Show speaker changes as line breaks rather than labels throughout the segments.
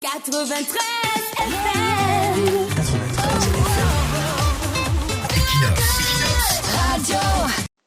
93 FM.
93 FM. Equinox
Radio.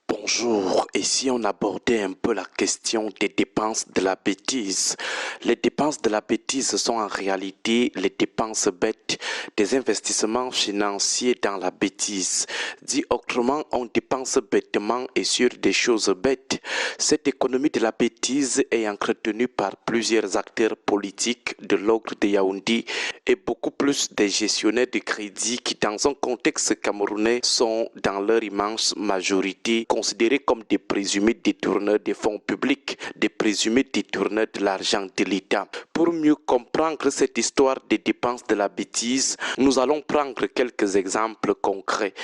Bonjour, et si on abordait un peu la question des dépenses de la bêtise? Les dépenses de la bêtise sont en réalité les dépenses bêtes des investissements financiers dans la bêtise. Dit autrement, on dépense bêtement et sur des choses bêtes. Cette économie de la bêtise est entretenue par plusieurs acteurs politiques de l'ogre de Yaoundé et beaucoup plus des gestionnaires de crédit qui, dans un contexte camerounais, sont dans leur immense majorité considérés comme des présumés détourneurs des fonds publics, des présumés détourneurs de l'argent de l'État. Pour mieux comprendre cette histoire des dépenses de la bêtise, nous allons prendre quelques exemples concrets.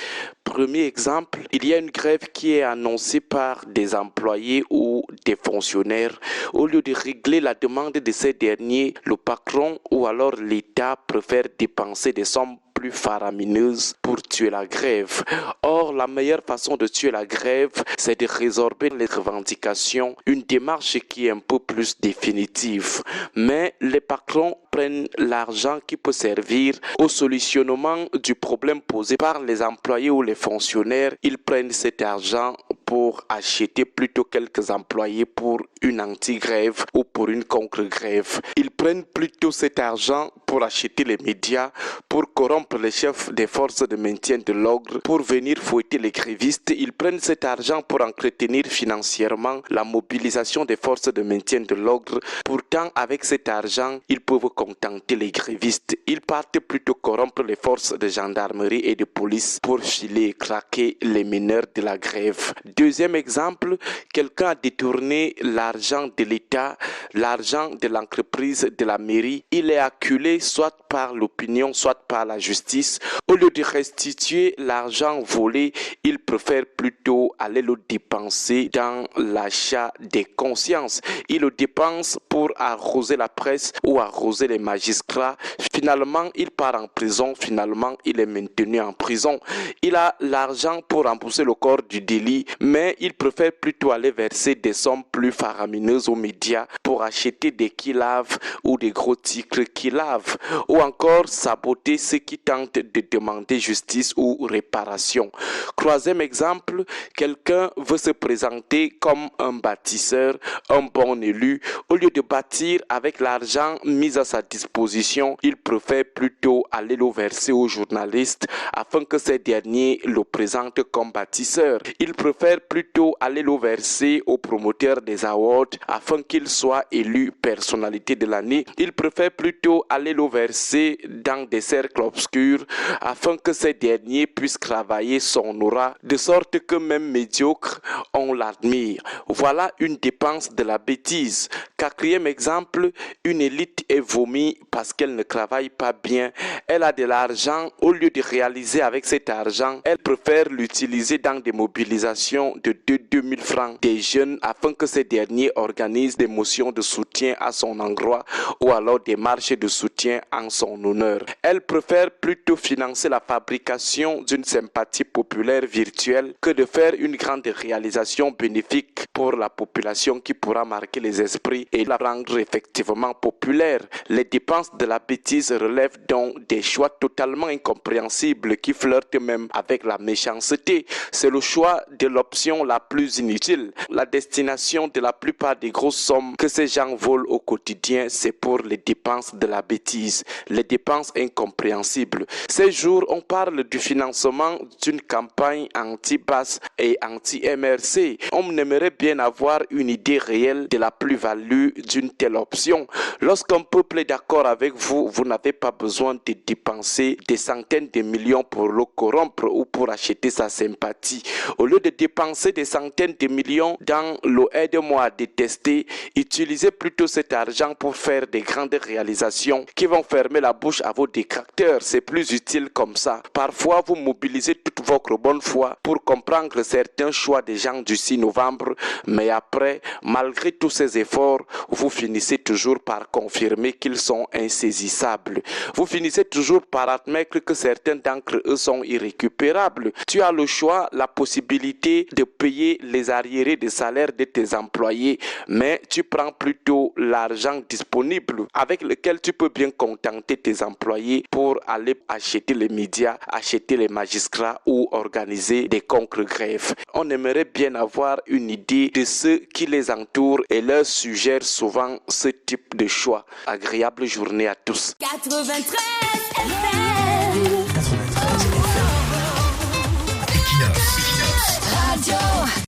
Premier exemple, il y a une grève qui est annoncée par des employés ou des fonctionnaires. Au lieu de régler la demande de ces derniers, le patron ou alors l'État préfère dépenser des sommes plus faramineuses pour tuer la grève. Or, la meilleure façon de tuer la grève, c'est de résorber les revendications, une démarche qui est un peu plus définitive. Mais les patrons prennent l'argent qui peut servir au solutionnement du problème posé par les employés ou les fonctionnaires. Ils prennent cet argent pour acheter plutôt quelques employés pour une anti-grève ou pour une contre-grève. Ils prennent plutôt cet argent pour acheter les médias, pour corrompre les chefs des forces de maintien de l'ordre, pour venir fouetter les grévistes. Ils prennent cet argent pour entretenir financièrement la mobilisation des forces de maintien de l'ordre. Pourtant, avec cet argent, ils peuvent contenter les grévistes. Ils partent plutôt corrompre les forces de gendarmerie et de police pour filer et craquer les meneurs de la grève. Deuxième exemple, quelqu'un a détourné l'argent de l'État, l'argent de l'entreprise, de la mairie. Il est acculé soit par l'opinion, soit par la justice. Au lieu de restituer l'argent volé, il préfère plutôt aller le dépenser dans l'achat des consciences. Il le dépense pour arroser la presse ou arroser les magistrats. Finalement, il part en prison. Finalement, il est maintenu en prison. Il a l'argent pour rembourser le corps du délit, mais il préfère plutôt aller verser des sommes plus faramineuses aux médias pour acheter des qui-laves ou des gros titres qui lavent, ou encore saboter ceux qui tentent de demander justice ou réparation. Troisième exemple, quelqu'un veut se présenter comme un bâtisseur, un bon élu. Au lieu de bâtir avec l'argent mis à sa disposition, il préfère plutôt aller le verser aux journalistes afin que ces derniers le présentent comme bâtisseur. Il préfère plutôt aller le verser aux promoteurs des awards afin qu'il soit élu personnalité de l'année. Il préfère plutôt aller le verser dans des cercles obscurs afin que ces derniers puissent travailler son aura de sorte que même médiocre, on l'admire. Voilà une dépense de la bêtise. Quatrième exemple, une élite est vomie parce qu'elle ne travaille pas bien. Elle a de l'argent. Au lieu de réaliser avec cet argent, elle préfère l'utiliser dans des mobilisations de 2 000 francs des jeunes afin que ces derniers organisent des motions de soutien à son endroit ou alors des marches de soutien en son honneur. Elle préfère plutôt financer la fabrication d'une sympathie populaire virtuelle que de faire une grande réalisation bénéfique pour la population qui pourra marquer les esprits et la rendre effectivement populaire. Les dépenses de la bêtise relèvent donc des choix totalement incompréhensibles qui flirtent même avec la méchanceté. C'est le choix de l'option la plus inutile. La destination de la plupart des grosses sommes que ces gens volent au quotidien, c'est pour les dépenses de la bêtise, les dépenses incompréhensibles. Ces jours, on parle du financement d'une campagne anti-BAS et anti-MRC. On aimerait bien avoir une idée réelle de la plus-value d'une telle option. Lorsqu'un peuple est d'accord avec vous, vous n'avez pas besoin de dépenser des centaines de millions pour le corrompre ou pour acheter sa sympathie. Au lieu de dépenser des centaines de millions dans le aide-moi à détester, utilisez plutôt cet argent pour faire des grandes réalisations qui vont fermer la bouche à vos détracteurs. C'est plus utile comme ça. Parfois, vous mobilisez toute toute votre bonne foi pour comprendre certains choix des gens du 6 novembre, mais après, malgré tous ces efforts, vous finissez toujours par confirmer qu'ils sont insaisissables. Vous finissez toujours par admettre que certains d'entre eux sont irrécupérables. Tu as le choix, la possibilité de payer les arriérés de salaire de tes employés, mais tu prends plutôt l'argent disponible avec lequel tu peux bien contenter tes employés pour aller acheter les médias, acheter les magistrats ou organiser des contre-grèves. On aimerait bien avoir une idée de ceux qui les entourent et leur suggèrent souvent ce type de choix. Agréable journée à tous.
93